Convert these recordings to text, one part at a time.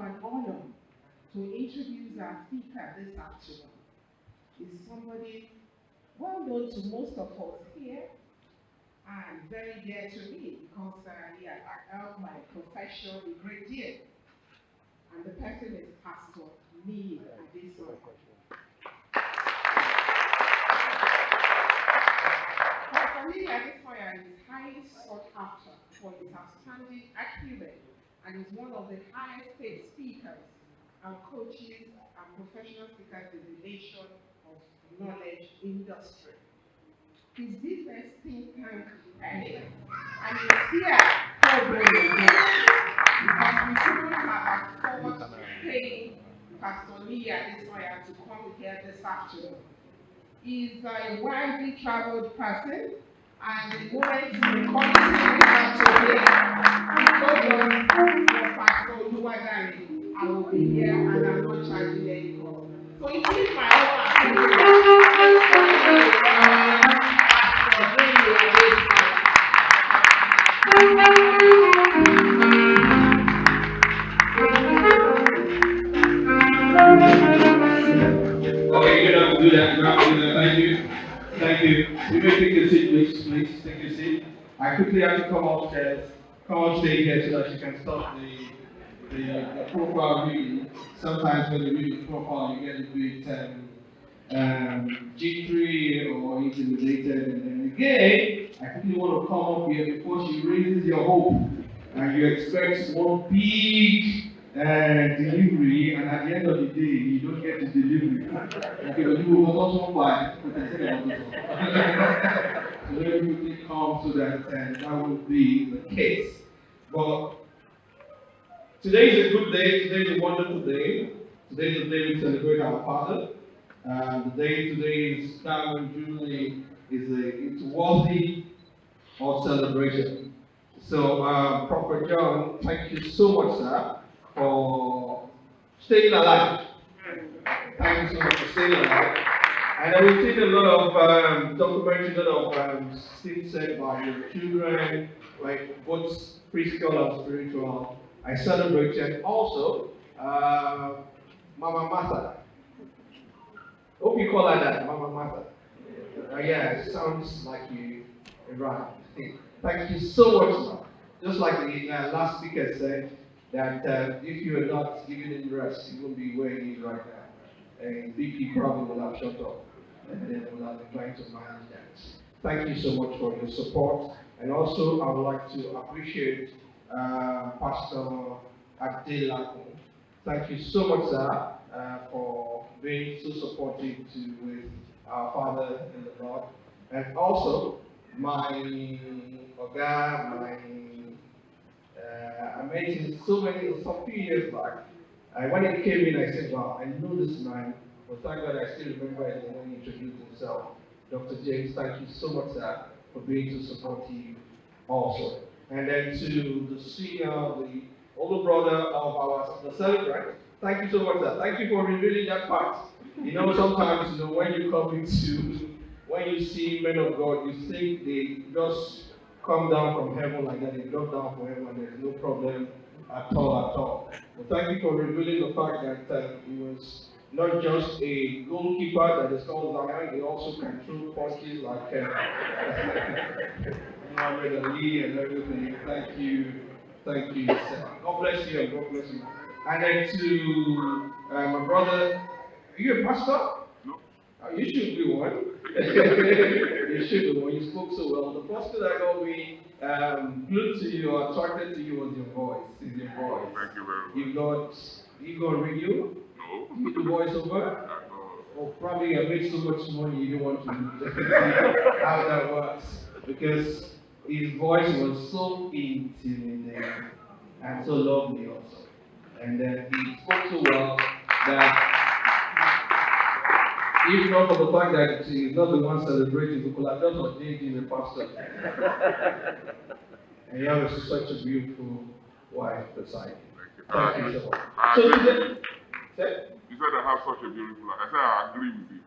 an honor to introduce our speaker this afternoon. He's somebody well known to most of us here and very dear to me because he has helped my profession a great deal. And the person is Pastor Niyi Adesanya. Pastor Niyi Adesanya is highly sought after for his outstanding acumen and is one of the highest paid speakers and coaches and professional speakers in the nation of knowledge industry. His business think tank and he's here celebrating because we couldn't have afforded paying Pastor Niyi Adesanya to come here this afternoon. He's a widely traveled person, and the moment we come to him today, he told us for Pastor Oluwadare, I will be here and I'm not charging any cost. So it is my honor Pastor Niyi Adesanya. Okay, you don't have to do that. You don't have to do that. Thank you. Thank you. You may take your seat, please. Please take your seat. I quickly have to come upstairs, come on stage here so that you can stop the profile reading. Sometimes when you read the profile, you get a bit jittery or intimidated. And then again, I quickly want to come up here before she raises your hope. And you expect one big delivery, and at the end of the day, you don't get the delivery. Okay, but you will also buy. So let me quickly come so that that will be the case. But today is a good day. Today is a wonderful day. Today is the day we celebrate our Father. The day today is Diamond Jubilee. It's worthy of celebration. So, Prophet John, thank you so much, sir, for staying alive. Thank you so much for staying alive. And we've seen a lot of documentaries, a lot of things said by your children, like both physical and spiritual. I celebrated also Mama Martha. Hope you call her that, Mama Martha. Yeah, it sounds like you right. Thank you so much, sir. Just like the last speaker said, that if you are not giving him rest, he won't be where he is right now. And BP probably will have shut up, and then will have been trying to manage that. Thank you so much for your support. And also, I would like to appreciate Pastor Adelaku. Thank you so much, sir, for being so supportive with our Father in the Lord. And also, my Oga, I met him some few years back. When he came in, I said, wow, I know this man, but thank God I still remember him when he introduced himself. Dr. James, thank you so much, sir, for being so supportive also. And then to the senior, the older brother of the celebrant, thank you so much, sir. Thank you for revealing that part. You know, sometimes, when you come when you see men of God, you think they just come down from heaven like that, they drop down from heaven, and there's no problem at all. But thank you for revealing the fact that he was not just a goalkeeper that is called Zion, he also can throw punches like Muhammad Ali and everything. Thank you, sir. God bless you and God bless you. And then to my brother, are you a pastor? No. You should be one. You should be one. You spoke so well. The first thing that got me glued to you or attracted to you was your voice. Is your voice. Thank you very much. You got radio? No. You do voiceover? No. Or probably you made so much money you don't want to see how that works. Because his voice was so intimidating and so lovely also. And then he spoke so well that if not for the fact that he's not the one celebrating, we could have just ordained him a pastor. And you have such a beautiful wife beside you. Thank you so much. So today, you said I have such a beautiful life. I said I agree with you.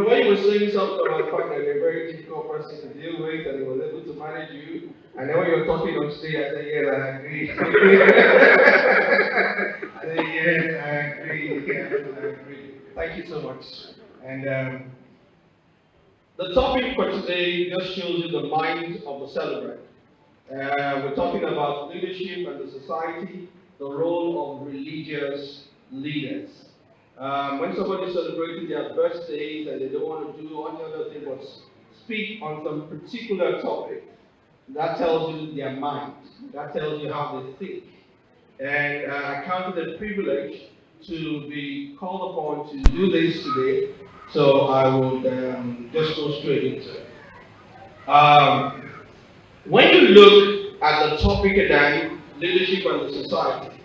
When you were saying something about the fact that you're a very difficult person to deal with and he was able to manage you, And then when you're talking on stage, I say, yes, I agree. I say, yes, I agree. Yes, I agree. Thank you so much. And the topic for today just shows you the mind of the celebrant. We're talking about leadership and the society, the role of religious leaders. When somebody is celebrating their birthdays and they don't want to do any other thing but speak on some particular topic, that tells you their mind. That tells you how they think. And I count it a privilege to be called upon to do this today. So I would just go straight into it. Um, when you look at the topic at hand, leadership and the society,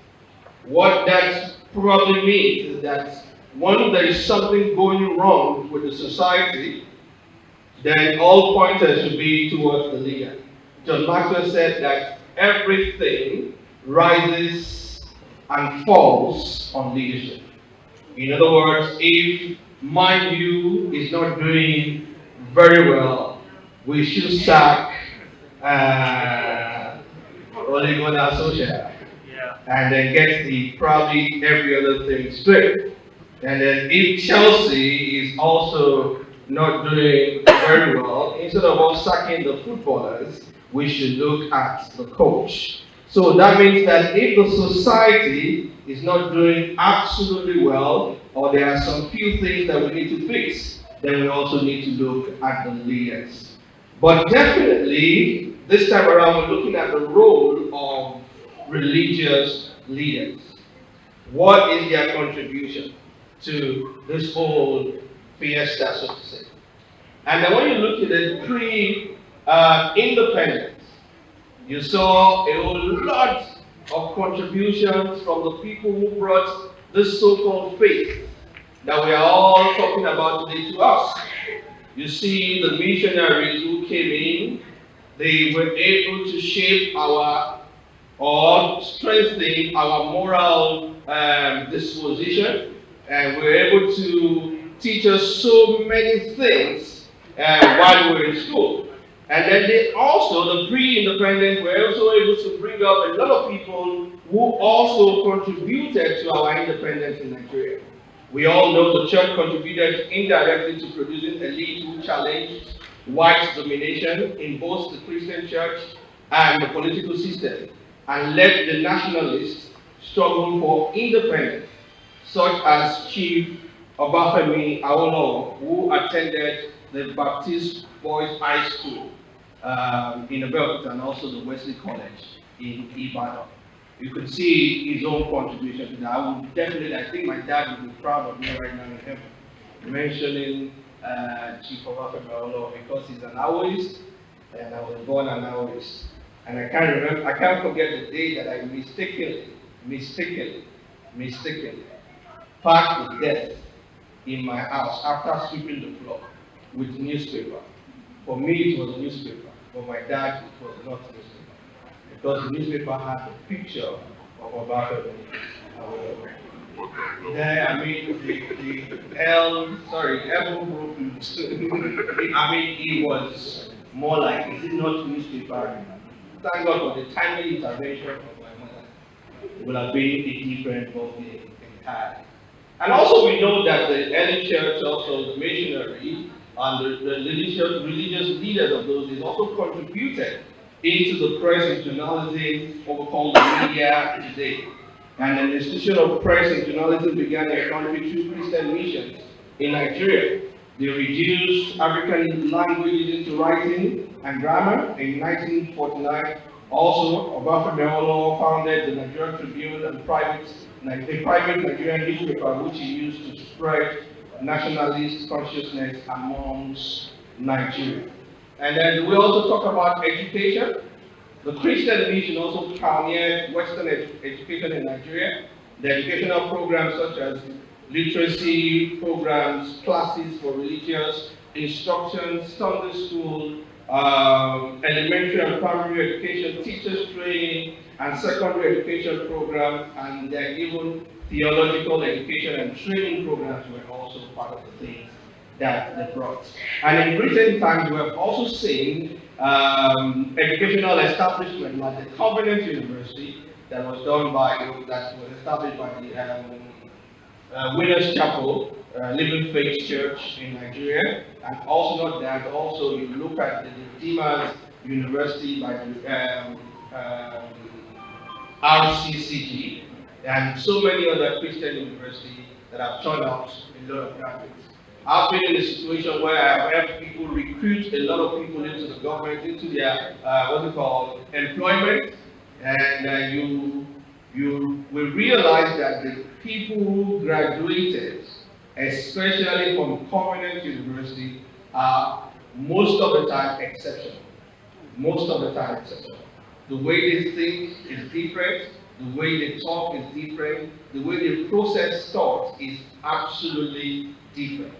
what that probably means is that when there is something going wrong with the society, then all pointers should be towards the leader. John Maxwell said that everything rises and falls on leadership. In other words, if mind you is not doing very well, we should sack Oligona Social and then get the probably every other thing straight. And then if Chelsea is also not doing very well, instead of us sacking the footballers, we should look at the coach. So that means that if the society is not doing absolutely well, or there are some few things that we need to fix, then we also need to look at the leaders. But definitely, this time around, we're looking at the role of religious leaders. What is their contribution to this whole fiesta, so to say? And then when you look at it pre-independence, you saw a whole lot of contributions from the people who brought this so-called faith that we are all talking about today to us. You see the missionaries who came in, they were able to shape our or strengthen our moral disposition, and we're able to teach us so many things while we're in school. And then they also, the pre-independent, were also able to bring up a lot of people who also contributed to our independence in Nigeria. We all know the church contributed indirectly to producing elites who challenged white domination in both the Christian church and the political system, and led the nationalists struggle for independence, such as Chief Obafemi Awolowo, who attended the Baptist Boys High School in Abeokuta and also the Wesley College in Ibadan. You could see his own contribution to that. I would definitely, I think my dad would be proud of me right now in heaven, mentioning Chief Obafemi Awolowo because he's an Aoist and I was born an Aoist. And I can't forget the day that I mistakenly parked the desk in my house after sweeping the floor with newspaper. For me, it was a newspaper. For my dad, it was not a newspaper. Because the newspaper had a picture of Obafemi. There, I mean, heaven broke loose. I mean, it was more like, is it not newspaper? Thank God for the timely intervention of my mother. It would have been a different ballgame entirely. And also we know that the early church, also the missionary, and the religious leaders of those days also contributed into the press and journalism, what we call the media today. And the institution of press and journalism began in the country through Christian missions in Nigeria. They reduced African languages into writing and grammar in 1949. Also, Obafemi Awolowo founded the Nigerian Tribune and a private Nigerian newspaper which he used to spread nationalist consciousness amongst Nigeria. And then we also talk about education. The Christian mission also pioneered Western education in Nigeria. The educational programs such as literacy programs, classes for religious instruction, Sunday school, elementary and primary education, teachers training, and secondary education programs, and even theological education and training programs were also part of the things that they brought. And in recent times, we have also seen educational establishment like the Covenant University that was established by the Winners Chapel, Living Faith Church in Nigeria, and also not that, also you look at the Redeemers University by the RCCG, and so many other Christian universities that have turned out a lot of graduates. I've been in a situation where I've helped people recruit a lot of people into the government, into their employment, and you will realize that the people who graduated, especially from Covenant University, are most of the time exceptional. Most of the time exceptional. The way they think is different, the way they talk is different, the way they process thought is absolutely different.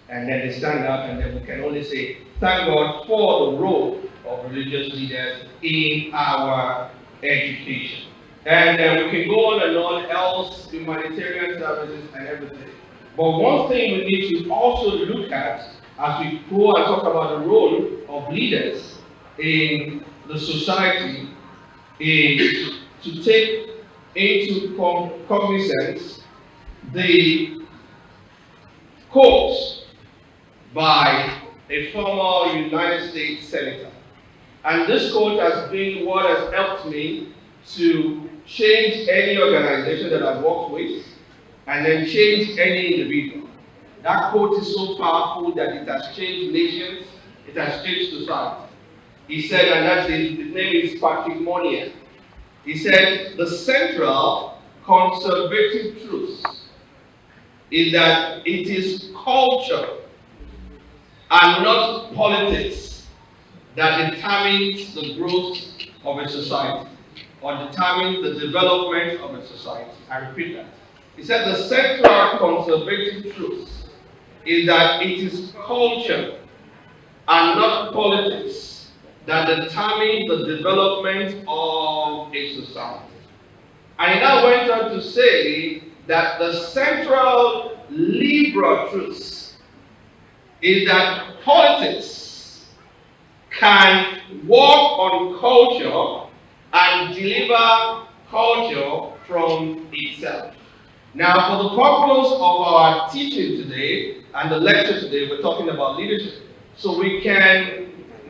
And then they stand out, and then we can only say, thank God for the role of religious leaders in our education. And we can go on and on else, humanitarian services and everything. But one thing we need to also look at as we go and talk about the role of leaders in the society is to take into cognizance the quote by a former United States Senator. And this quote has been what has helped me to change any organization that I've worked with, and then change any individual. That quote is so powerful that it has changed nations, it has changed society. He said, and that's his name is Patrick Monia. He said, the central conservative truth is that it is culture and not politics that determines the growth of a society or determines the development of a society. I repeat that. He said the central conservative truth is that it is culture and not politics that determines the development of a society. And he now went on to say that the central liberal truth is that politics can work on culture and deliver culture from itself. Now, for the purpose of our teaching today and the lecture today, we're talking about leadership. So we can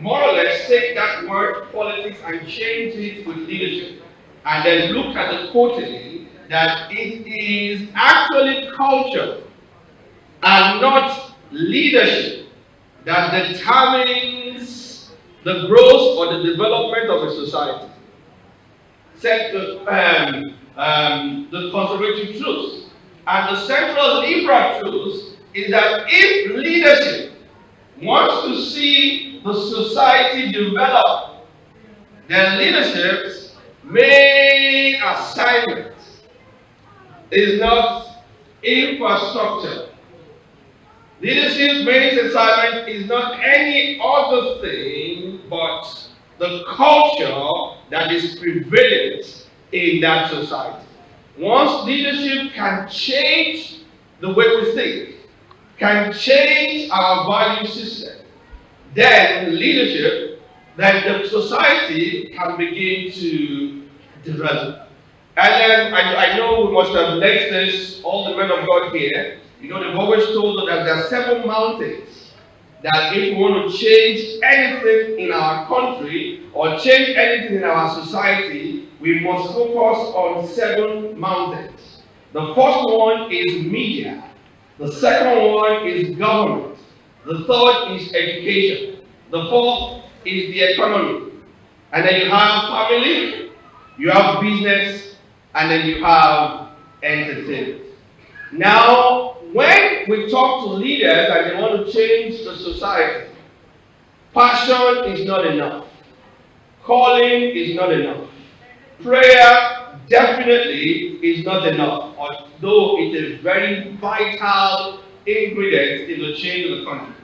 more or less take that word politics and change it with leadership. And then look at the quote again, that it is actually culture and not leadership that determines the growth or the development of a society. Said the conservative truth. And the central liberal truth is that if leadership wants to see the society develop, then leadership's main assignment is not infrastructure. Leadership's main assignment is not any other thing but the culture that is prevalent in that society. Once leadership can change the way we think, can change our value system, then the society can begin to develop. And then I know we must have learned this, all the men of God here. You know, they've always told us that there are 7 mountains that if we want to change anything in our country or change anything in our society, we must focus on 7 mountains. The first one is media. The second one is government. The third is education. The fourth is the economy. And then you have family, you have business, and then you have entertainment. Now, when we talk to leaders and they want to change the society, passion is not enough. Calling is not enough. Prayer definitely is not enough, although it is very vital ingredient in the change of the country.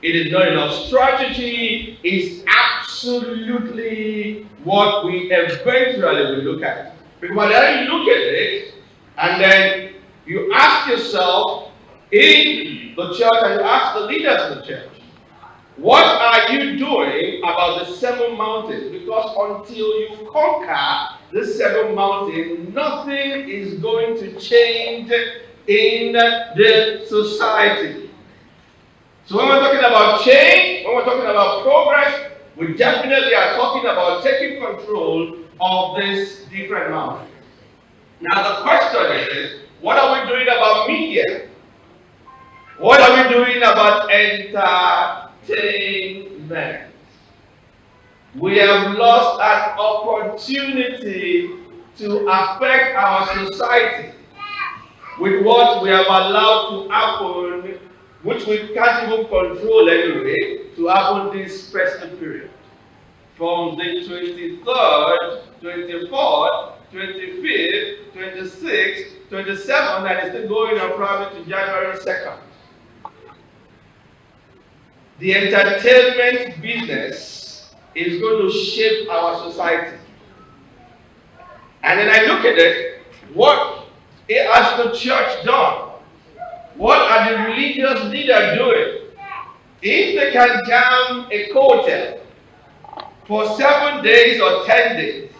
It is not enough. Strategy is absolutely what we eventually will look at. Because then you look at it, and then you ask yourself, in the church and you ask the leaders of the church, what are you doing about the 7 mountains? Because until you conquer the 7 mountains, nothing is going to change in the society. So when we're talking about change, when we're talking about progress, we definitely are talking about taking control of these different mountains. Now the question is, what are we doing about media? What are we doing about entertainment? We have lost an opportunity to affect our society with what we have allowed to happen, which we can't even control anyway, to happen this special period. From the 23rd, 24th, 25th, 26th, 27th, and it's still going on probably to January 2nd. The entertainment business is going to shape our society. And then I look at it, what has the church done? What are the religious leaders doing? If they can jam a hotel for 7 days or 10 days,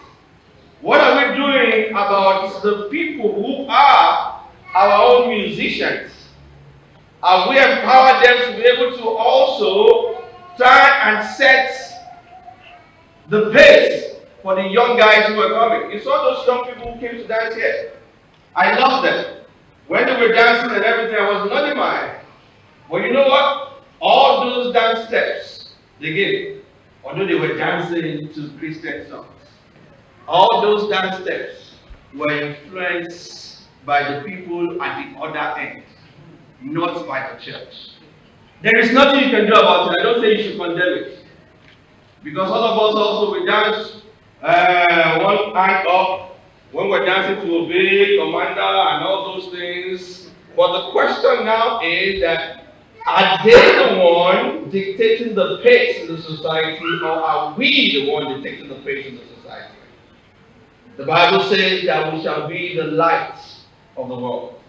what are we doing about the people who are our own musicians? Have we empowered them to be able to also try and set the pace for the young guys who are coming? You saw those young people who came to dance here. I love them. When they were dancing and everything, I was nodding my head. But you know what? All those dance steps they gave, although they were dancing to Christian songs, all those dance steps were influenced by the people at the other end, not by the church. There is nothing you can do about it. I don't say you should condemn it. Because all of us also, we dance one hand up when we're dancing to obey commander and all those things. But the question now is that, are they the one dictating the pace in the society, or are we the one dictating the pace in the society? The Bible says that we shall be the light of the world.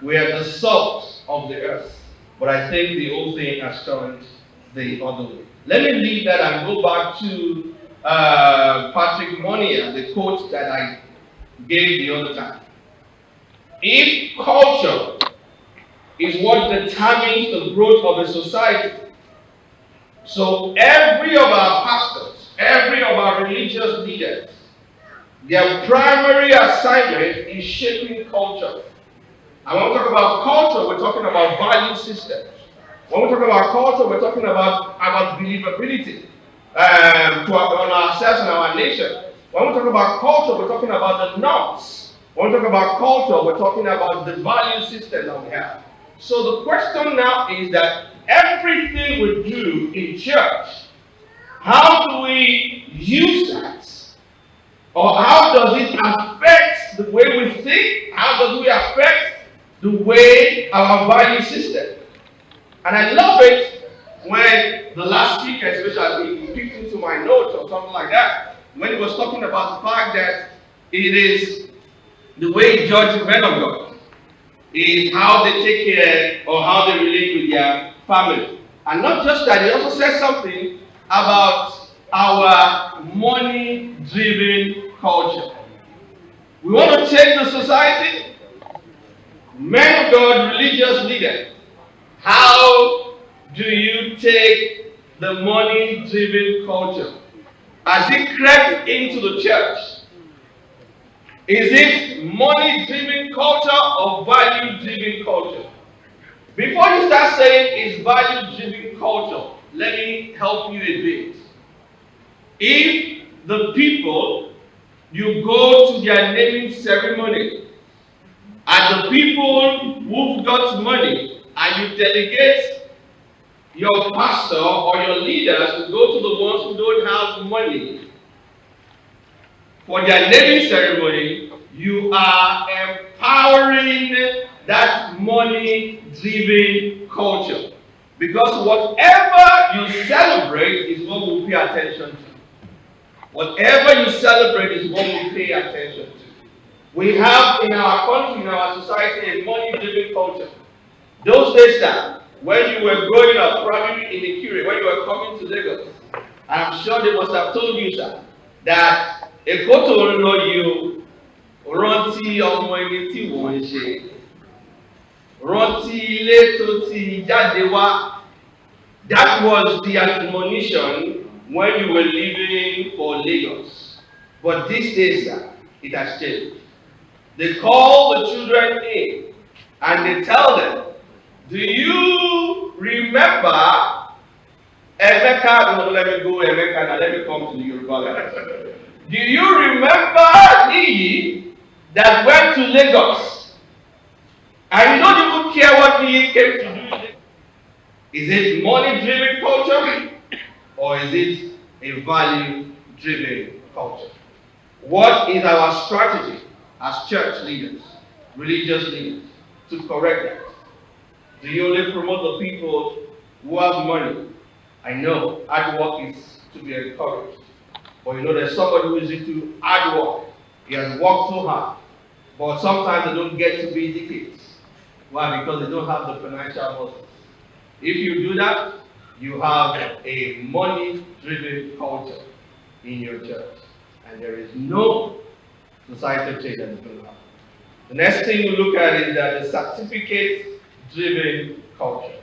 We are the salt of the earth. But I think the whole thing has turned the other way. Let me leave that and go back to Patrick Monia, the quote that I gave the other time. If culture is what determines the growth of a society, so every of our pastors, every of our religious leaders, their primary assignment is shaping culture. And when we talk about culture, we're talking about value systems. When we talk about culture, we're talking about our believability on ourselves and our nation. When we talk about culture, we're talking about the norms. When we talk about culture, we're talking about the value system that we have. So the question now is that everything we do in church, how do we use that? Or how does it affect the way we think? How does it affect the way our value system? And I love it when the last speaker, especially, he picked into my notes or something like that, when he was talking about the fact that it is the way he judges men of God, is how they take care or how they relate with their family. And not just that, he also said something about our money-driven culture. We want to change the society. Men of God, religious leaders, how do you take the money-driven culture? Has it crept into the church? Is it money-driven culture or value-driven culture? Before you start saying it's value-driven culture, let me help you a bit. If the people, you go to their naming ceremony, and the people who've got money, and you delegate your pastor or your leaders to go to the ones who don't have money for their naming ceremony, you are empowering that money-driven culture. Because whatever you celebrate is what we pay attention to. Whatever you celebrate is what we pay attention to. We have in our country, in our society, a money-driven culture. Those days that when you were growing up, probably in the Curie, when you were coming to Lagos, I'm sure they must have told you, sir, that Èkó tó ń lọ yìí o, rántí ọmọ ẹni tí wọ́n ń ṣe, rántí ilé tó ti jáde wá. That was the admonition when you were leaving for Lagos. But these days, sir, it has changed. They call the children in and they tell them, do you remember Emeka? No, let me go Emeka now, let me come to the Yoruba language. Do you remember Niyi that went to Lagos? And you don't even care what Niyi came to do. Is it money-driven culture or is it a value-driven culture? What is our strategy as church leaders, religious leaders, to correct that? Do you only promote the people who have money? I know hard work is to be encouraged. But you know there's somebody who is into hard work. He has worked so hard. But sometimes they don't get to be dictates. Why? Because they don't have the financial muscles. If you do that, you have a money-driven culture in your church. And there is no societal change that is going to happen. The next thing we look at is that the certificate-driven culture.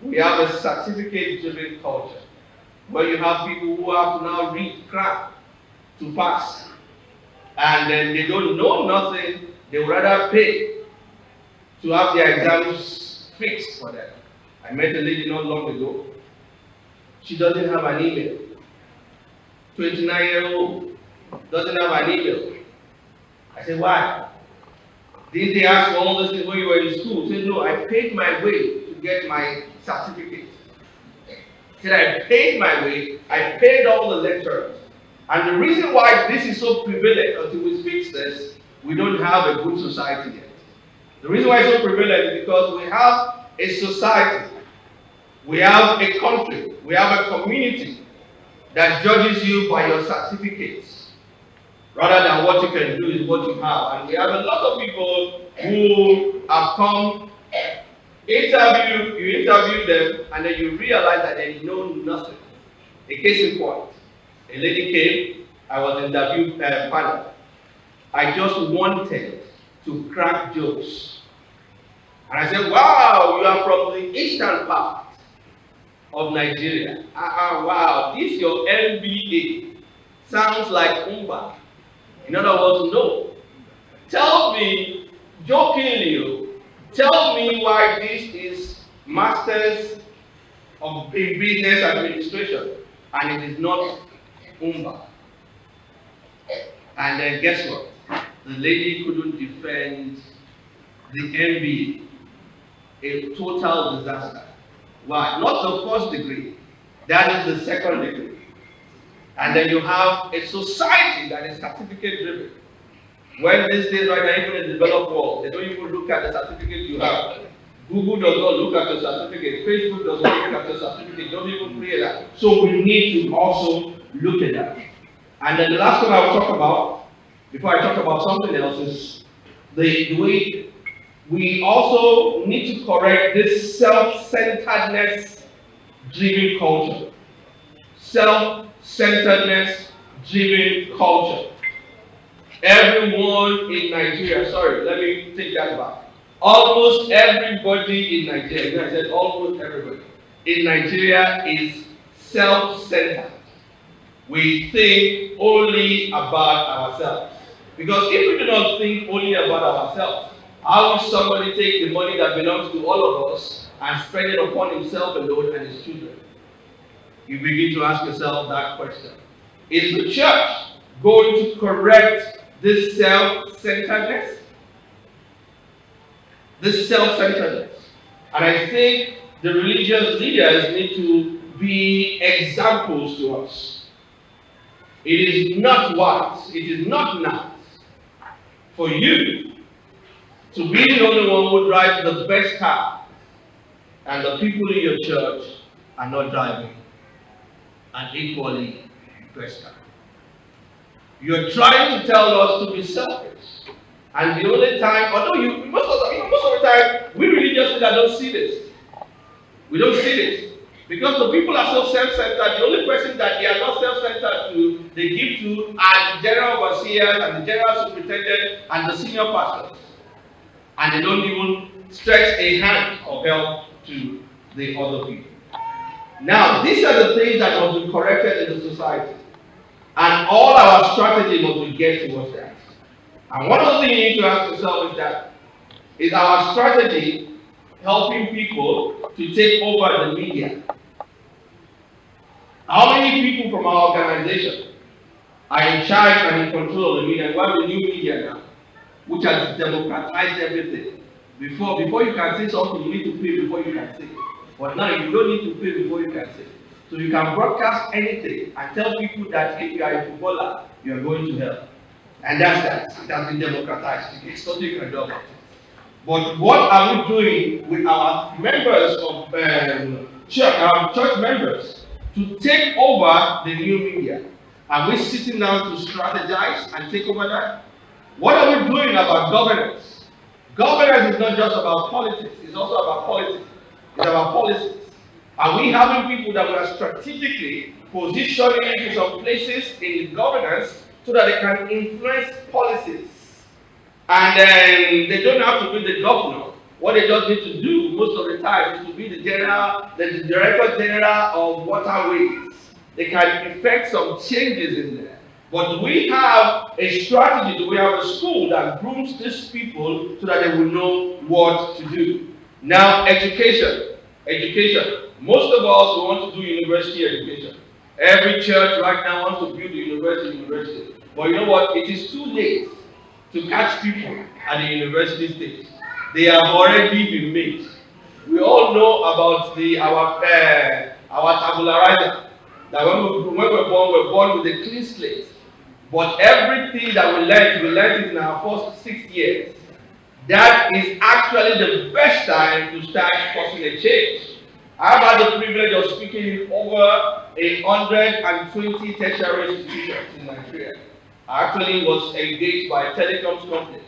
We have a certificate-driven culture where you have people who have to now read crap to pass. And then they don't know nothing, they would rather pay to have their exams fixed for them. I met a lady not long ago. She doesn't have an email. 29-year-old doesn't have an email. I said, why? Didn't they ask for all those things when you were in school? She said, no, I paid my way to get my certificate. She said, I paid my way, I paid all the lecturers. And the reason why this is so prevalent until we fix this, we don't have a good society yet. The reason why it's so prevalent is because we have a society, we have a country, we have a community that judges you by your certificates rather than what you can do is what you have. And we have a lot of people who have come, you interview them, and then you realize that they know nothing. A case in point, a lady came, I was in the interview panel. I just wanted to crack jokes. And I said, wow, you are from the eastern part of Nigeria. Wow, this your MBA sounds like Umba. In other words, no. Tell me, jokingly, tell me why this is Masters of Business Administration and it is not Umba. And then guess what? The lady couldn't defend the MBA. A total disaster. Why? Not the first degree, that is the second degree. And then you have a society that is certificate driven. When these days, right now, even in the developed world, they don't even look at the certificate you have. Google does not look at your certificate. Facebook does not look at your certificate. Don't even create that. So we need to also look at that. And then the last one I will talk about, before I talk about something else, is the way we also need to correct this self-centeredness driven culture. Self-centeredness driven culture. Everyone in Nigeria, sorry, let me take that back. Almost everybody in Nigeria, I said almost everybody, in Nigeria is self-centered. We think only about ourselves. Because if we do not think only about ourselves, how will somebody take the money that belongs to all of us and spend it upon himself alone and his children? You begin to ask yourself that question. Is the church going to correct this self-centeredness? This self-centeredness. And I think the religious leaders need to be examples to us. It is not wise, it is not nice for you to be the only one who drives the best car and the people in your church are not driving an equally best car. You're trying to tell us to be selfish. And the only time, although most of the time, we religious that don't see this. We don't see this. Because the people are so self-centered, the only person that they are not self-centered to, they give to are the general overseers and the general superintendent and the senior pastors. And they don't even stretch a hand of help to the other people. Now, these are the things that must be corrected in the society. And all our strategy must be geared towards that. And one of the things you need to ask yourself is our strategy helping people to take over the media? How many people from our organization are in charge and in control of the media? We have the new media now, which has democratized everything. Before you can say something, you need to pay before you can say. But now you don't need to pay before you can say. So you can broadcast anything and tell people that if you are a footballer, you are going to hell. And that's that. It has been democratized. It's nothing you can do about it. But what are we doing with our members of church members to take over the new media? Are we sitting down to strategize and take over that? What are we doing about governance? Governance is not just about politics, it's also about politics. It's about policies. Are we having people that we are strategically positioning into some places in the governance so that they can influence policies? And then they don't have to be the governor. What they just need to do most of the time is to be the director general of waterways. They can effect some changes in there. But do we have a strategy? Do we have a school that grooms these people so that they will know what to do? Now, education. Education. Most of us want to do university education. Every church right now wants to build a university. But you know what? It is too late to catch people at the university stage. They have already been made. We all know about our tabula rasa. That when we're born with a clean slate. But everything that we learned it in our first 6 years. That is actually the best time to start causing a change. I've had the privilege of speaking in over 120 tertiary institutions in Nigeria. I actually was engaged by a telecoms company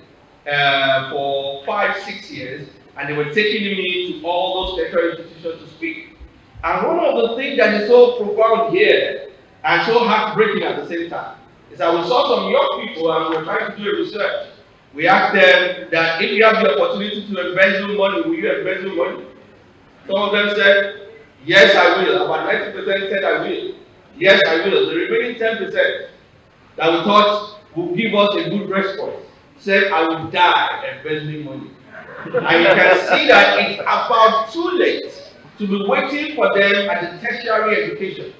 for 5-6 years, and they were taking me to all those tertiary institutions to speak. And one of the things that is so profound here and so heartbreaking at the same time is that we saw some young people and we were trying to do a research. We asked them that if you have the opportunity to embezzle money, will you embezzle money? Some of them said, yes, I will. About 90% said, I will. Yes, I will. The remaining 10% that we thought would give us a good response said, I will die embezzling money. And you can see that it's about too late to be waiting for them at the tertiary education.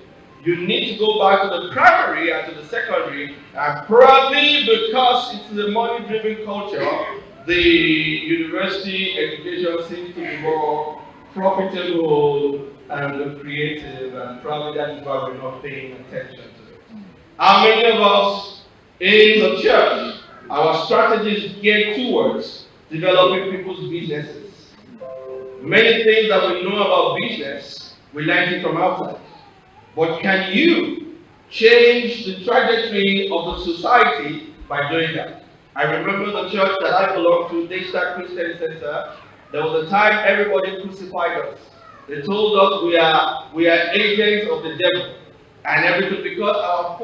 You need to go back to the primary and to the secondary, and probably because it's the money-driven culture, the university education seems to be more profitable and creative, and probably that is why we're not paying attention to it. How many of us in the church, our strategy is geared towards developing people's businesses? Many things that we know about business, we learn it from outside. But can you change the trajectory of the society by doing that? I remember the church that I belonged to, Daystar Christian Center. There was a time everybody crucified us. They told us we are agents of the devil and everything, because our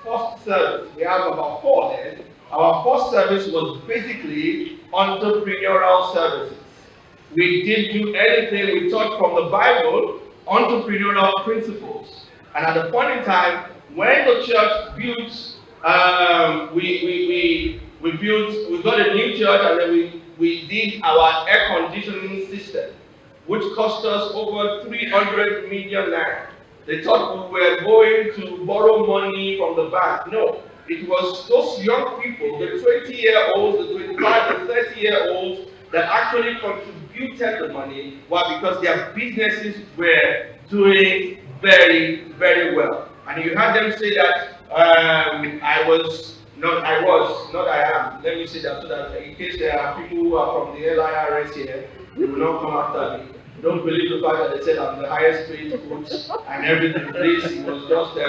first service, we have about 4 then. Our first service was basically entrepreneurial services. We didn't do anything. We taught from the Bible entrepreneurial principles. And at the point in time when the church built, we got a new church, and then we did our air conditioning system, which cost us over 300 million naira. They thought we were going to borrow money from the bank. No, it was those young people, the 20-year-olds, the 25, the 30-year-olds, that actually contributed the money. Why? Because their businesses were doing very, very well. And you heard them say that I am. Let me say that so that in case there are people who are from the LIRS here, they will not come after me. Don't believe the fact that they said I'm the highest paid coach and everything. Please, it was just to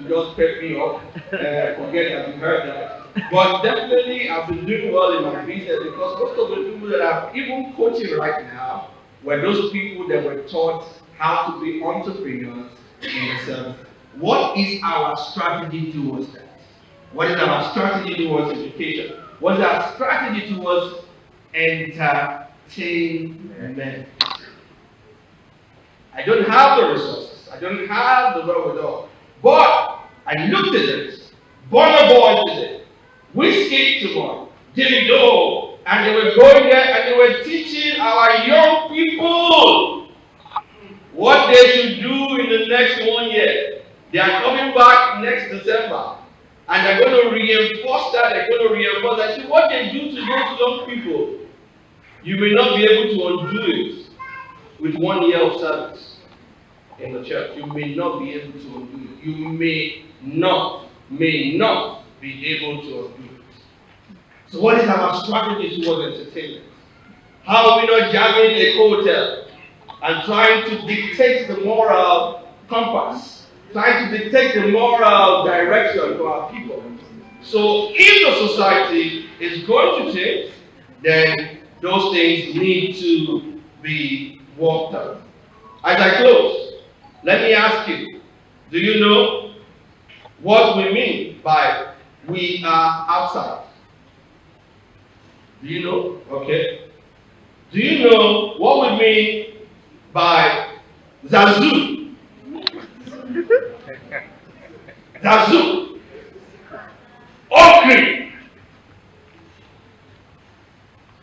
just pep me up. Forget that you heard that. But definitely, I've been doing well in my business because most of the people people that are even coaching right now were those people that were taught how to be entrepreneurs in the service. What is our strategy towards that? What is our strategy towards education? What is our strategy towards entertainment? I don't have the resources. I don't have the wherewithal. But I looked at it. Burna Boy today. Whiskey tomorrow. Davido. And they were going there and they were teaching our young people what they should do in the next 1 year. They are coming back next December. And they're going to reinforce that. They're going to reinforce that. See, what they do to those young people, you may not be able to undo it with 1 year of service in the church. You may not be able to undo it. You may not be able to undo it. So what is our strategy towards entertainment? How are we not jamming a hotel and trying to dictate the moral compass, trying to dictate the moral direction to our people? So if the society is going to change, then those things need to be worked out. As I close, let me ask you, do you know what we mean by we are outside? Do you know? Okay. Do you know what we mean by Zazu? Zazu. Okri.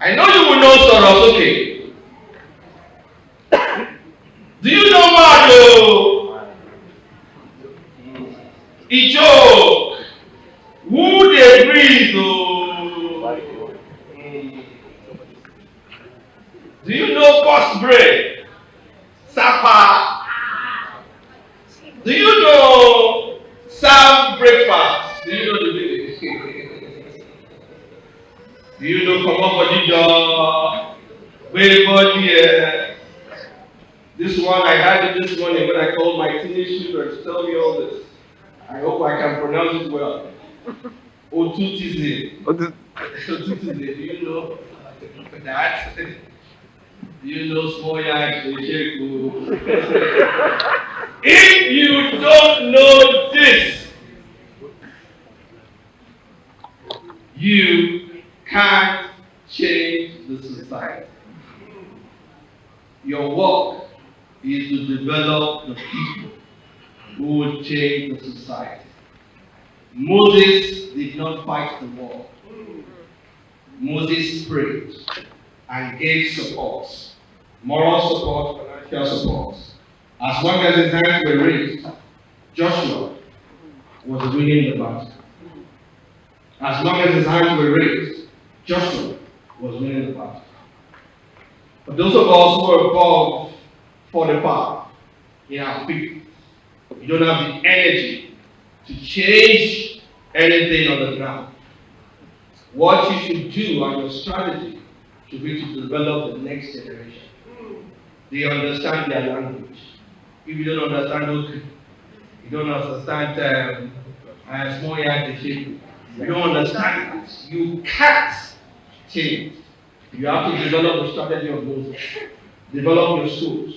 I know you will know Soros, okay. Do you know Mario? Icho. Who they breathe? Do you know Boss Bread? Sapa? Do you know Sam Breakfast? Do you know the village? Do you know Komobodijo? Body? This one, I had it this morning when I called my teenage children to tell me all this. I hope I can pronounce it well. Otutize. Otutize, do you know that? Do you know small yard? If you don't know this, you can't change the society. Your work is to develop the people who will change the society. Moses did not fight the war. Moses prayed and gave support, moral support, financial support. As long as his hands were raised, Joshua was winning the battle. As long as his hands were raised, Joshua was winning the battle. But those of us who are above 45 in our faith, you don't have the energy to change anything on the ground. What you should do and your strategy should be to develop the next generation. They understand their language. If you don't understand Okri, you don't understand small yard, you don't understand it. You can't change. You have to develop the strategy of Moses. Develop your schools.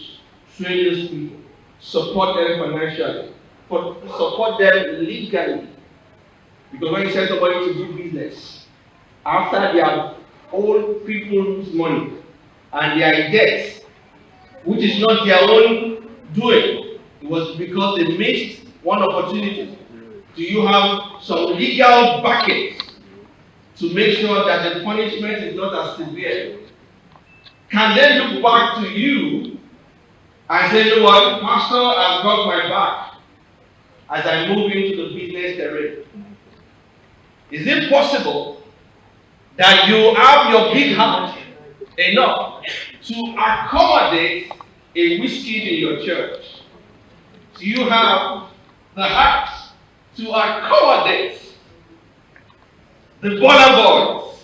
Train these people. Support them financially. Support them legally. Because when you send somebody to do business, after they have old people's money and they are in debt, which is not their own doing, it was because they missed one opportunity. Do you have some legal backing to make sure that the punishment is not as severe? Can they look back to you and say, you know what, Pastor, I've got my back as I move into the business they're in? Is it possible that you have your big heart enough to accommodate a whiskey in your church? Do you have the heart to accommodate the Burna Boys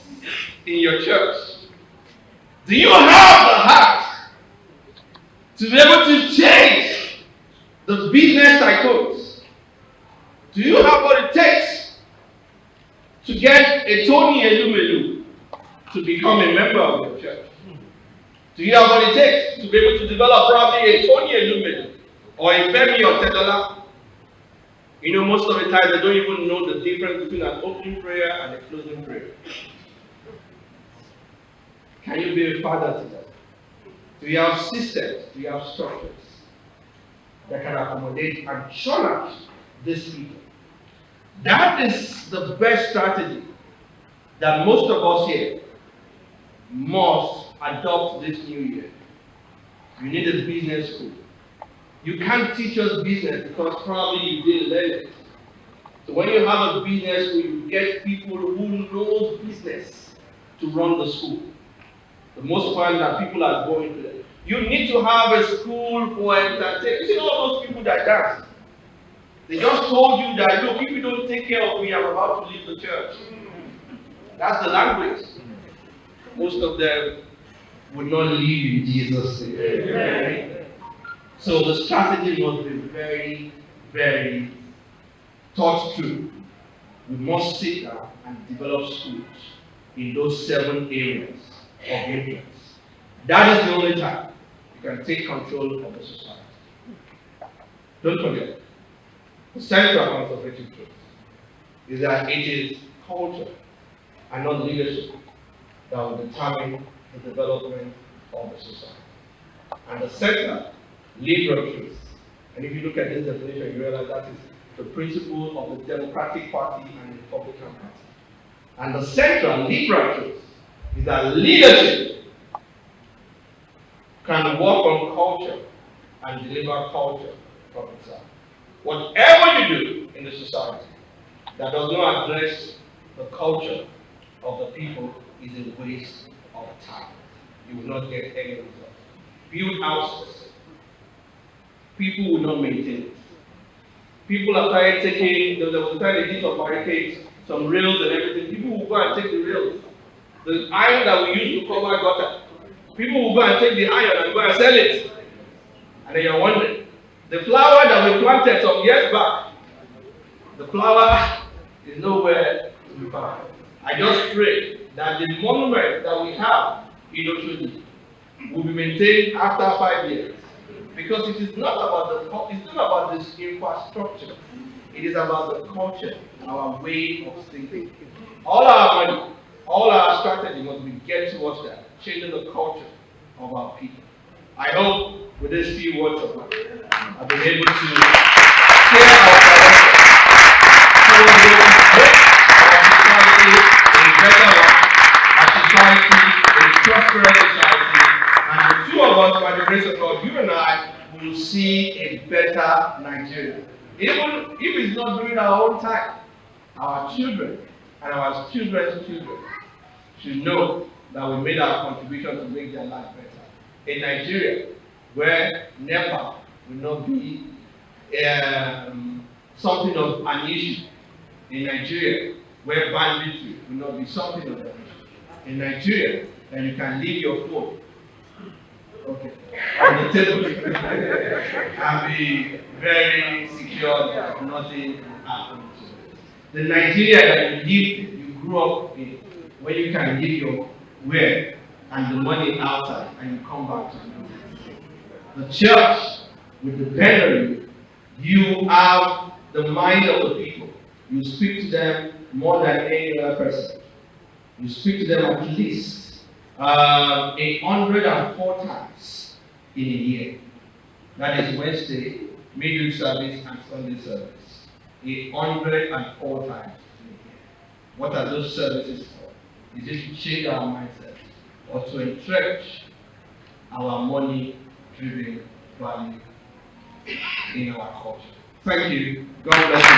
in your church? Do you have the heart to be able to change the business tycoons? Do you have what it takes to get a Tony Elumelu to become a member of your church? Do you have what it takes to be able to develop probably a Tony Elumelu or a Femi or Tedola? You know, most of the time they don't even know the difference between an opening prayer and a closing prayer. Can you be a father to them? Do you have systems? Do you have structures that can accommodate and challenge these people? That is the best strategy that most of us here must adopt this new year. You need a business school. You can't teach us business because probably you didn't learn it. So when you have a business school, you get people who know business to run the school. The most fun that people are going to. You need to have a school for entertainment. You see all those people that dance. They just told you that, look, if you don't take care of me, I'm about to leave the church. That's the language. Most of them would not leave in Jesus' name. So the strategy must be very, very thought through. We must sit down and develop schools in those 7 areas of influence. That is the only time you can take control of the society. Don't forget, the central conservative truth is that it is culture and not leadership that will determine the development of the society. And the central liberal truth, and if you look at this definition, you realize that is the principle of the Democratic Party and the Republican Party. And the central liberal truth is that leadership can work on culture and deliver culture from itself. Whatever you do in the society that does not address the culture of the people is a waste of time. You will not get any results. Build houses. People will not maintain it. People are trying taking, there was a time they did some barricades, some rails and everything. People will go and take the rails. The iron that we use to cover gutter. People will go and take the iron and go and sell it. And then you're wondering, the flower that we planted some years back, the flower is nowhere to be found. I just pray that the monument that we have in Oshodi will be maintained after 5 years. Because it is not about it's not about this infrastructure. It is about the culture, our way of thinking. All our money, all our strategy must be geared towards that, changing the culture of our people. I hope with these few words of mine, I've been able to share our direction towards make our society a better one, our society a prosperous society, and the two of us, by the grace of God, you and I, will see a better Nigeria. Even if it's not during our own time, our children and our children's children should know that we made our contribution to make their life better. In Nigeria, where NEPA will not be something of an issue. In Nigeria, where banditry will not be something of an issue. In Nigeria, and you can leave your phone on the table and be very secure that nothing happens to it. The Nigeria that you lived in, you grew up in, where you can leave your wear and the money outside and you come back to it. The church will depend on you. You have the mind of the people. You speak to them more than any other person. You speak to them at least 104 times in a year. That is Wednesday, midweek service, and Sunday service. 104 times in a year. What are those services for? Is it to change our mindset or to entrench our money-driven value in our culture? Thank you. God bless you.